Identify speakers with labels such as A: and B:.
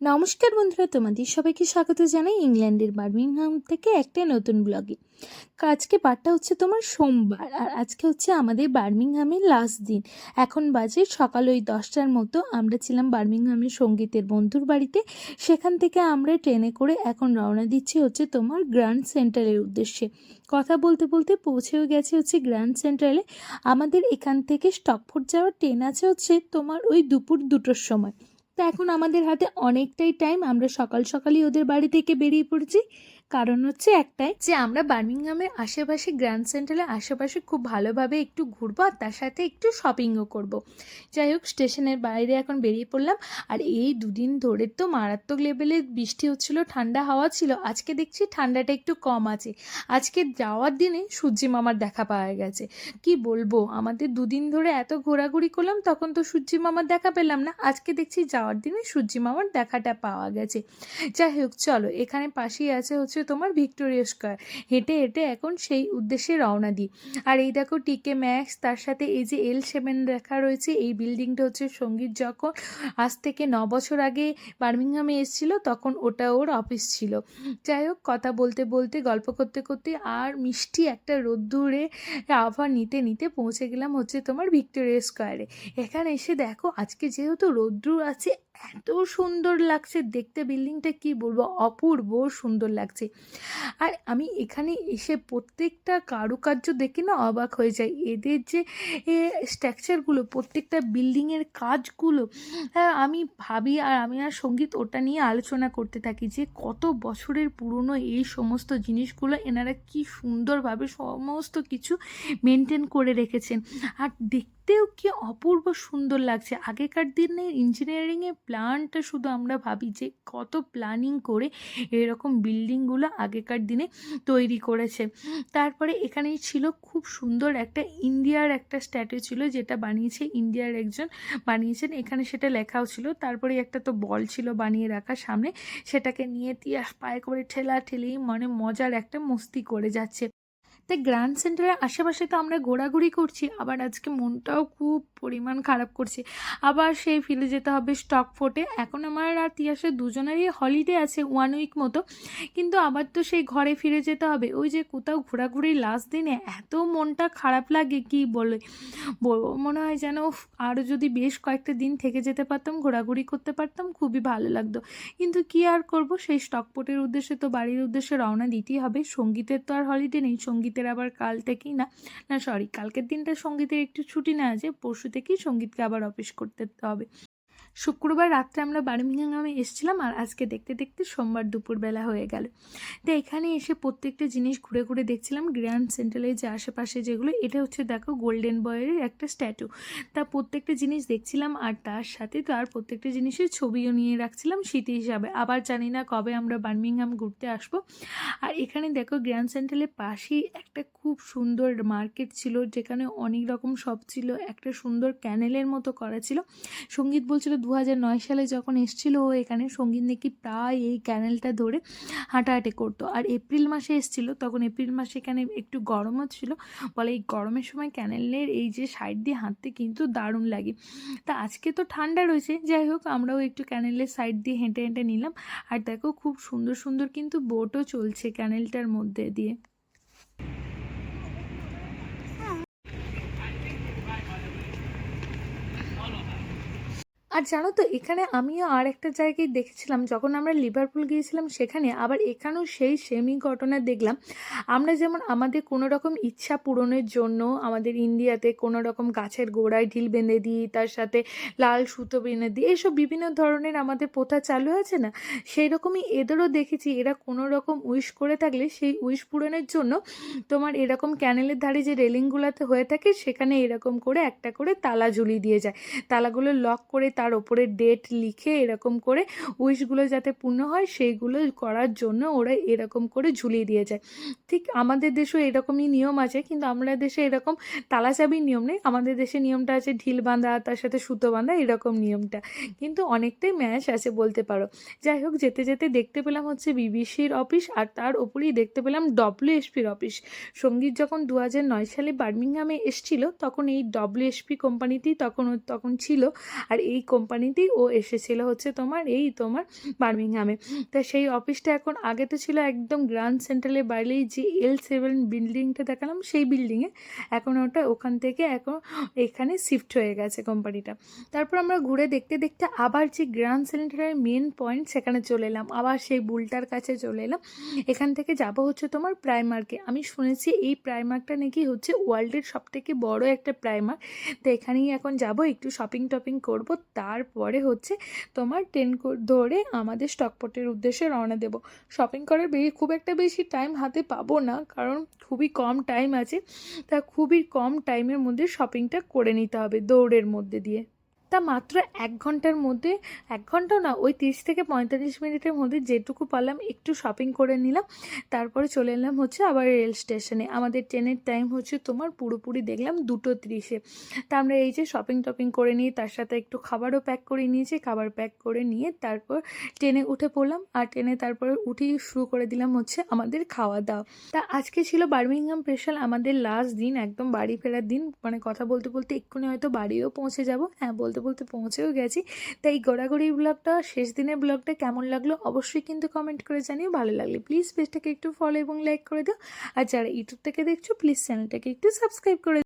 A: নমস্কার বন্ধুরা, তোমাদের সবাইকে স্বাগত জানাই ইংল্যান্ডের বার্মিংহাম থেকে একটা নতুন ব্লগে। আজকে বারটা হচ্ছে তোমার সোমবার, আর আজকে হচ্ছে আমাদের বার্মিংহামের লাস্ট দিন। এখন বাজে সকাল ওই 10টার মতো। আমরা ছিলাম বার্মিংহামের সঙ্গীতের বন্ধুর বাড়িতে। সেখান থেকে আমরা ট্রেনে করে এখন রওনা দিচ্ছি হচ্ছে তোমার গ্র্যান্ড সেন্ট্রালের উদ্দেশ্যে। কথা বলতে বলতে পৌঁছেও গেছে হচ্ছে গ্র্যান্ড সেন্ট্রালে। আমাদের এখান থেকে স্টকফোর্ড যাওয়ার ট্রেন আছে হচ্ছে তোমার ওই দুপুর 2টোর সময়। তো এখন আমাদের হাতে অনেকটাই টাইম। আমরা সকাল সকালই ওদের বাড়ি থেকে বেরিয়ে পড়েছি। কারণ হচ্ছে একটাই, যে আমরা বার্মিংহামের আশেপাশে গ্র্যান্ড সেন্ট্রালের আশেপাশে খুব ভালোভাবে একটু ঘুরবো, আর তার সাথে একটু শপিংও করব। যাই হোক, স্টেশনের বাইরে এখন বেরিয়ে পড়লাম। আর এই দুদিন ধরে তো মারাত্মক লেভেলে বৃষ্টি হচ্ছিল, ঠান্ডা হাওয়া ছিল। আজকে দেখছি ঠান্ডাটা একটু কম আছে। আজকে যাওয়ার দিনে সূর্যি মামার দেখা পাওয়া গেছে। কি বলবো, আমাদের দুদিন ধরে এত ঘোরাঘুরি করলাম, তখন তো সূর্যি মামার দেখা পেলাম না। আজকে দেখছি যাওয়ার দিনে সূর্যি মামার দেখাটা পাওয়া গেছে। যাই হোক, চলো, এখানে পাশেই আছে হচ্ছে তোমার ভিক্টোরিয়া স্কোয়ার। হেঁটে হেঁটে এখন সেই উদ্দেশ্যে রওনা দিই। আর এই দেখো টিকে ম্যাক্স, তার সাথে এই যে L7 লেখা রয়েছে। এই বিল্ডিংটা হচ্ছে সঙ্গীত যখন আজ থেকে 9 বছর আগে বার্মিংহামে এসেছিল, তখন ওটা ওর অফিস ছিল। যাই হোক, কথা বলতে বলতে গল্প করতে করতে আর মিষ্টি একটা রোদ্দুরে আবহাওয়া নিতে নিতে পৌঁছে গেলাম হচ্ছে তোমার ভিক্টোরিয়া স্কোয়ারে। এখানে এসে দেখো, আজকে যেহেতু রোদ্দুর আছে, এত সুন্দর লাগছে দেখতে বিল্ডিংটা, কি বলবো, অপূর্ব সুন্দর লাগছে। আর আমি এখানে এসে প্রত্যেকটা কারুকার্য দেখে না অবাক হয়ে যাই। এদের যে স্ট্রাকচারগুলো, প্রত্যেকটা বিল্ডিংয়ের কাজগুলো, আমি ভাবি, আর আমি আর সঙ্গীত ওটা নিয়ে আলোচনা করতে থাকি যে কত বছরের পুরনো এই সমস্ত জিনিসগুলো এনারা কি সুন্দরভাবে সমস্ত কিছু মেনটেন করে রেখেছেন। আর দেখতেও কি অপূর্ব সুন্দর লাগছে। আগেকার দিনের ইঞ্জিনিয়ারিংয়ের প্ল্যানটা শুধু আমরা ভাবি যে কত প্ল্যানিং করে এরকম বিল্ডিংগুলো আগেকার দিনে তৈরি করেছে। তারপরে এখানেই ছিল খুব সুন্দর একটা ইন্ডিয়ার একটা স্ট্যাচু ছিল, যেটা বানিয়েছে ইন্ডিয়ার একজন বানিয়েছেন। এখানে সেটা লেখাও ছিল। তারপরে একটা তো বল ছিল বানিয়ে রাখা সামনে, সেটাকে নিয়ে তিয়াস পায়ে করে ঠেলা ঠেলেই মানে মজার একটা মস্তি করে যাচ্ছে। তাই গ্র্যান্ড সেন্টারের আশেপাশে তো আমরা ঘোরাঘুরি করছি, আবার আজকে মনটাও খুব পরিমাণ খারাপ করছে। আবার সেই ফিরে যেতে হবে স্টকফোর্ডে। এখন আমার আর তিয়াসের দুজনেরই হলিডে আছে 1 উইক মতো, কিন্তু আবার তো সেই ঘরে ফিরে যেতে হবে। ওই যে কোথাও ঘোরাঘুরি লাস্ট দিনে এত মনটা খারাপ লাগে, কি বলে বলবো, মনে হয় যেন আরও যদি বেশ কয়েকটা দিন থেকে যেতে পারতাম, ঘোরাঘুরি করতে পারতাম, খুবই ভালো লাগতো। কিন্তু কি আর করব, সেই স্টকপোর্টের উদ্দেশ্যে তো বাড়ির উদ্দেশ্যে রওনা দিতেই হবে। সঙ্গীতের তো আর হলিডে নেই, সঙ্গীতের আবার কাল থেকেই না, না সরি, কালকের দিনটা সঙ্গীতের একটু ছুটি নেওয়া আছে, পরশু থেকেই সঙ্গীতকে আবার অফিস করতে হবে। শুক্রবার রাত্রে আমরা বার্মিংহামে এসেছিলাম, আর আজকে দেখতে দেখতে সোমবার দুপুরবেলা হয়ে গেল। তো এখানে এসে প্রত্যেকটা জিনিস ঘুরে ঘুরে দেখছিলাম। গ্র্যান্ড সেন্ট্রালের যে আশেপাশে যেগুলো, এটা হচ্ছে দেখো গোল্ডেন বয়ের একটা স্ট্যাচু। তা প্রত্যেকটা জিনিস দেখছিলাম, আর তার সাথে তো আর প্রত্যেকটা জিনিসের ছবিও নিয়ে রাখছিলাম স্মৃতি হিসাবে। আবার জানি না কবে আমরা বার্মিংহাম ঘুরতে আসবো। আর এখানে দেখো গ্র্যান্ড সেন্ট্রালের পাশেই একটা খুব সুন্দর মার্কেট ছিল, যেখানে অনেক রকম শপ ছিল। একটা সুন্দর ক্যানেলের মতো করা ছিল। সঙ্গীত বলছিল 2009 সালে যখন এসেছিল ও এখানে, সঙ্গীত নাকি প্রায় এই ক্যানেলটা ধরে হাঁটাহাঁটি করতো। আর এপ্রিল মাসে এসেছিল, তখন এপ্রিল মাসে এখানে একটু গরমও ছিল। বলে এই গরমের সময় ক্যানেলের এই যে সাইড দিয়ে হাঁটতে কিন্তু দারুণ লাগে। তা আজকে তো ঠান্ডা রয়েছে, যাই হোক আমরাও একটু ক্যানেলের সাইড দিয়ে হেঁটে হেঁটে নিলাম। আর দেখো খুব সুন্দর সুন্দর কিন্তু বোটও চলছে ক্যানেলটার মধ্যে দিয়ে। আর জানো তো, এখানে আমিও আর একটা জায়গায় দেখেছিলাম, যখন আমরা লিভারপুল গিয়েছিলাম সেখানে, আবার এখানেও সেই সেমই ঘটনা দেখলাম। আমরা যেমন আমাদের কোনো রকম ইচ্ছা পূরণের জন্য আমাদের ইন্ডিয়াতে কোনো রকম গাছের গোড়ায় ঢিল বেঁধে দিই, তার সাথে লাল সুতো বেঁধে দিই, এইসব বিভিন্ন ধরনের আমাদের প্রথা চালু আছে না, সেই রকমই এদেরও দেখেছি। এরা কোনো রকম উইশ করে থাকলে সেই উইশ পূরণের জন্য তোমার এরকম ক্যানেলের ধারে যে রেলিংগুলোতে হয়ে থাকে, সেখানে এরকম করে একটা করে তালা ঝুলিয়ে দিয়ে যায়। তালাগুলো লক করে তার ওপরে ডেট লিখে এরকম করে উইশগুলো যাতে পূর্ণ হয় সেইগুলো করার জন্য ওরা এরকম করে ঝুলিয়ে দিয়ে যায়। ঠিক আমাদের দেশেও এরকমই নিয়ম আছে, কিন্তু আমরা দেশে এরকম তালা চাবির নিয়ম নেই। আমাদের দেশে নিয়মটা আছে ঢিল বাঁধা, তার সাথে সুতো বাঁধা, এরকম নিয়মটা কিন্তু অনেকটাই ম্যাচ আছে বলতে পারো। যাই হোক, যেতে যেতে দেখতে পেলাম হচ্ছে বিবিসির অফিস, আর তার ওপরেই দেখতে পেলাম ডব্লিউএসপির অফিস। সঙ্গীত যখন 2009 সালে বার্মিংহামে এসেছিল, তখন এই ডব্লিউএসপি কোম্পানিতেই তখন ছিল। আর এই কোম্পানিতেই ও এসেছিলো হচ্ছে তোমার বার্মিংহামে। তা সেই অফিসটা এখন, আগে তো ছিল একদম গ্র্যান্ড সেন্ট্রালের বাইরেই যে L7 বিল্ডিংটা দেখালাম সেই বিল্ডিংয়ে, এখন ওটা ওখান থেকে এখন এখানে শিফট হয়ে গেছে কোম্পানিটা। তারপর আমরা ঘুরে দেখতে দেখতে আবার যে গ্র্যান্ড সেন্ট্রালের মেন পয়েন্ট সেখানে চলে এলাম, আবার সেই বুলটার কাছে চলে এলাম। এখান থেকে যাব হচ্ছে তোমার প্রাইমার্কে। আমি শুনেছি এই প্রাইমার্কটা নাকি হচ্ছে ওয়ার্ল্ডের সবথেকে বড় একটা প্রাইমার্ক। তো এখানেই এখন যাব, একটু শপিং টপিং করব, তারপরে হচ্ছে তোমার ট্রেন ধরে আমাদের স্টকপটের উদ্দেশ্যে রওনা দেব। শপিং করার খুব একটা বেশি টাইম হাতে পাবো না, কারণ খুবই কম টাইম আছে। তা খুবই কম টাইমের মধ্যে শপিংটা করে নিতে হবে দৌড়ের মধ্যে দিয়ে। তা মাত্র 1 ঘন্টার মধ্যে, 1 ঘন্টা না, ওই 30 থেকে 45 মিনিটের মধ্যে যেটুকু পারলাম একটু শপিং করে নিলাম। তারপরে চলে এলাম হচ্ছে আবার রেল স্টেশনে। আমাদের ট্রেনের টাইম হচ্ছে তোমার পুরোপুরি দেখলাম 2:30-এ। তা আমরা এই যে শপিং টপিং করে নিয়ে তার সাথে একটু খাবারও প্যাক করে নিয়েছি। খাবার প্যাক করে নিয়ে তারপর ট্রেনে উঠে পড়লাম, আর ট্রেনে তারপরে উঠেই শুরু করে দিলাম হচ্ছে আমাদের খাওয়া দাওয়া। তা আজকে ছিল বার্মিংহাম স্পেশাল আমাদের লাস্ট দিন, একদম বাড়ি ফেরার দিন। মানে কথা বলতে বলতে এক্ষুনি হয়তো বাড়িও পৌঁছে যাব। হ্যাঁ, বলতে বলতে পৌঁছেও গেছি। তাই ঘোরাঘুরি ব্লগটা, শেষ দিনের ব্লগটা কেমন লাগলো অবশ্যই কিন্তু কমেন্ট করে জানিও। ভালো লাগলে প্লিজ পেজটাকে একটু ফলো এবং লাইক করে দিও। আর যারা ইউটিউব থেকে দেখছো প্লিজ চ্যানেলটাকে একটু সাবস্ক্রাইব করে